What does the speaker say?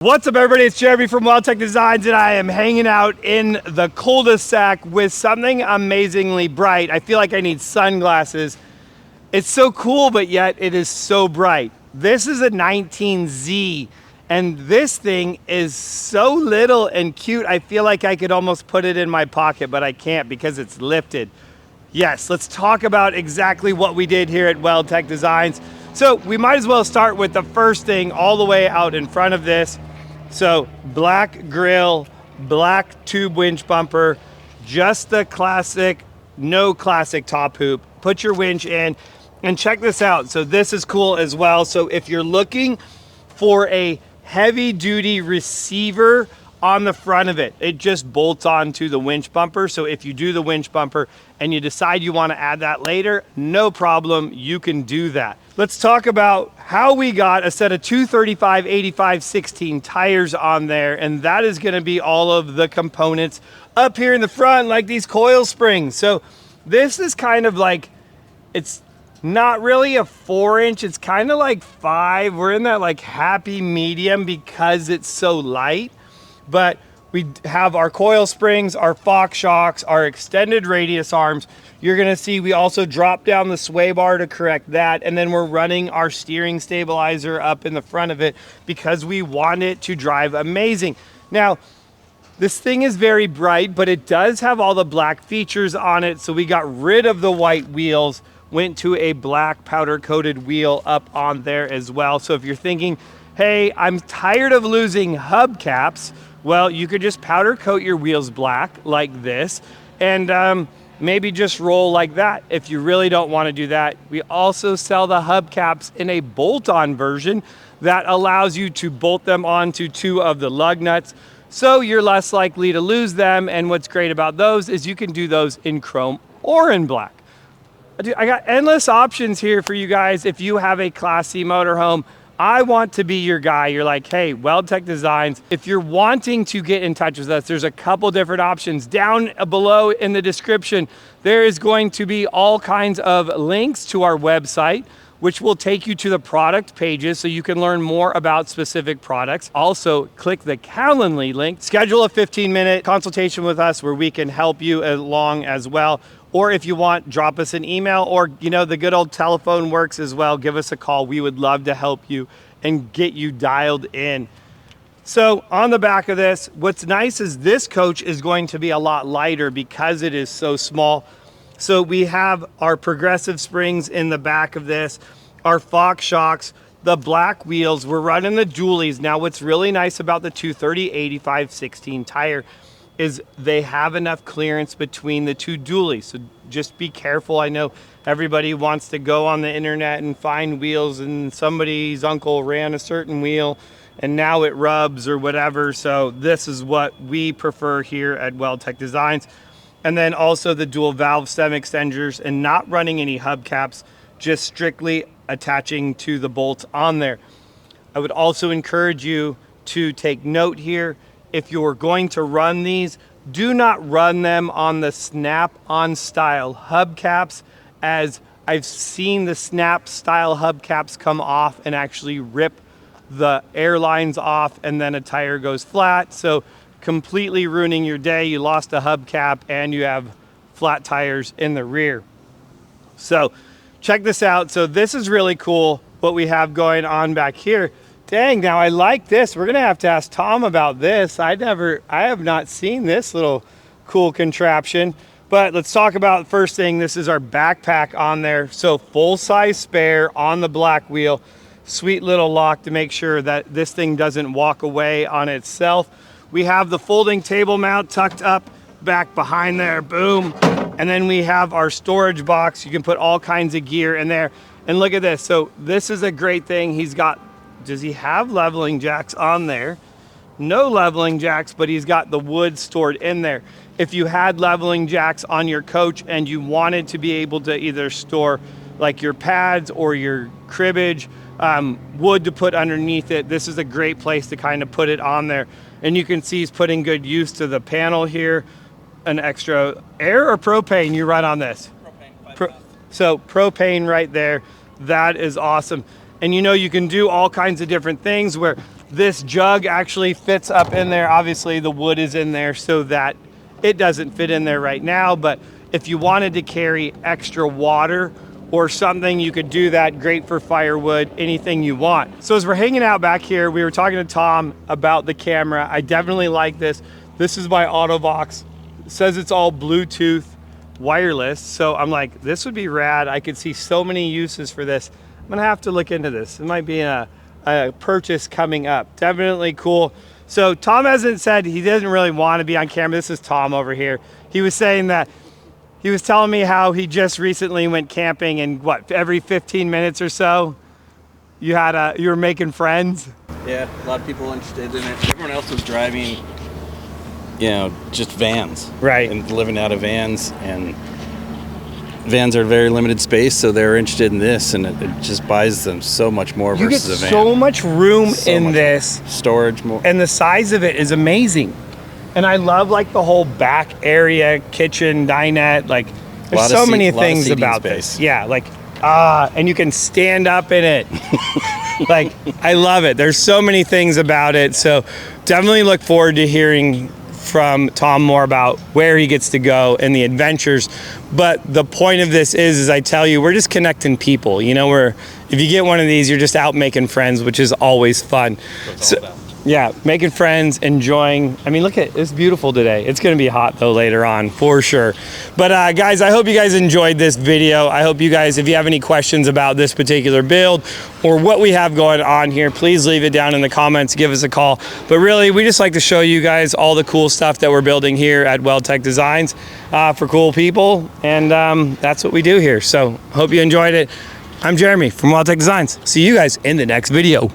What's up, everybody? It's Jeremy from WeldTec Designs, and I am hanging out in the cul-de-sac with something amazingly bright. I feel like I need sunglasses. It's so cool, but yet it is so bright. This is a 19Z, and this thing is so little and cute. I feel like I could almost put it in my pocket, but I can't because it's lifted. Yes, let's talk about exactly what we did here at WeldTec Designs. So we might as well start with the first thing all the way out in front of this. So black grill, black tube winch bumper, just the classic, no classic top hoop. Put your winch in and check this out. So this is cool as well. So if you're looking for a heavy duty receiver on the front of it, it just bolts onto the winch bumper. So if you do the winch bumper and you decide you want to add that later, no problem, you can do that. Let's talk about how we got a set of 235 85 16 tires on there, and that is going to be all of the components up here in the front, like these coil springs. So this is kind of like, it's not really a 4-inch, it's kind of like 5. We're in that like happy medium because it's so light. But we have our coil springs, our Fox shocks, our extended radius arms. You're gonna see we also drop down the sway bar to correct that. And then we're running our steering stabilizer up in the front of it because we want it to drive amazing. Now, this thing is very bright, but it does have all the black features on it. So we got rid of the white wheels, went to a black powder coated wheel up on there as well. So if you're thinking, hey, I'm tired of losing hubcaps, well, you could just powder coat your wheels black like this and maybe just roll like that if you really don't want to do that. We also sell the hubcaps in a bolt-on version that allows you to bolt them onto 2 of the lug nuts, so you're less likely to lose them. And what's great about those is you can do those in chrome or in black. I got endless options here for you guys. If you have a Class C motorhome, I want to be your guy. You're like, hey, WeldTec Designs. If you're wanting to get in touch with us, there's a couple different options. Down below in the description, there is going to be all kinds of links to our website, which will take you to the product pages so you can learn more about specific products. Also, click the Calendly link. Schedule a 15-minute consultation with us where we can help you along as well. Or if you want, drop us an email, or the good old telephone works as well. Give us a call. We would love to help you and get you dialed in. So on the back of this, what's nice is this coach is going to be a lot lighter because it is so small. So we have our progressive springs in the back of this, our Fox shocks, the black wheels. We're running the duallies. Now what's really nice about the 230 85 16 tire is they have enough clearance between the 2 duallies. So just be careful. I know everybody wants to go on the internet and find wheels, and somebody's uncle ran a certain wheel and now it rubs or whatever. So this is what we prefer here at WeldTec Designs. And then also the dual valve stem extenders, and not running any hubcaps, just strictly attaching to the bolts on there. I would also encourage you to take note here. If you're going to run these, do not run them on the snap-on style hubcaps, as I've seen the snap style hubcaps come off and actually rip the air lines off, and then a tire goes flat. So completely ruining your day. You lost a hubcap and you have flat tires in the rear. So check this out. So this is really cool what we have going on back here. Dang, now I like this. We're gonna have to ask Tom about this. I have not seen this little cool contraption. But let's talk about the first thing. This is our backpack on there. So full size spare on the black wheel. Sweet little lock to make sure that this thing doesn't walk away on itself. We have the folding table mount tucked up back behind there, boom. And then we have our storage box. You can put all kinds of gear in there. And look at this. So this is a great thing. Does he have leveling jacks on there? No leveling jacks, but he's got the wood stored in there. If you had leveling jacks on your coach and you wanted to be able to either store like your pads or your cribbage, wood to put underneath it, this is a great place to kind of put it on there. And you can see he's putting good use to the panel here. An extra air or propane you run on this? Propane. So propane right there. That is awesome. And you can do all kinds of different things where This jug actually fits up in there. Obviously the wood is in there so that it doesn't fit in there right now, but if you wanted to carry extra water or something, you could do that. Great for firewood, anything you want. So as we're hanging out back here, we were talking to Tom about the camera. I definitely like this. This is my Autovox. It says it's all Bluetooth wireless. So I'm like, this would be rad. I could see so many uses for this. I'm gonna have to look into this. It might be a purchase coming up. Definitely cool. So Tom hasn't said he doesn't really want to be on camera. This is Tom over here. He was saying that he was telling me how he just recently went camping, and what, every 15 minutes or so you were making friends. Yeah, a lot of people interested in it. Everyone else was driving, you know, just vans. Right. And living out of vans, and vans are very limited space, so they're interested in this, and it just buys them so much more versus a van. You get so much room in this. Storage more. And the size of it is amazing. And I love like the whole back area, kitchen, dinette, like there's so many things about this. Yeah, like, and you can stand up in it. Like, I love it. There's so many things about it. So definitely look forward to hearing from Tom more about where he gets to go and the adventures. But the point of this is I tell you, we're just connecting people. You know, if you get one of these, you're just out making friends, which is always fun. Yeah, making friends, enjoying. I mean, look at it's beautiful today. It's going to be hot though later on for sure. But guys, I hope you guys enjoyed this video. I hope you guys, if you have any questions about this particular build or what we have going on here, please leave it down in the comments, give us a call. But really, we just like to show you guys all the cool stuff that we're building here at WeldTec Designs for cool people. And that's what we do here. So hope you enjoyed it. I'm Jeremy from WeldTec Designs. See you guys in the next video.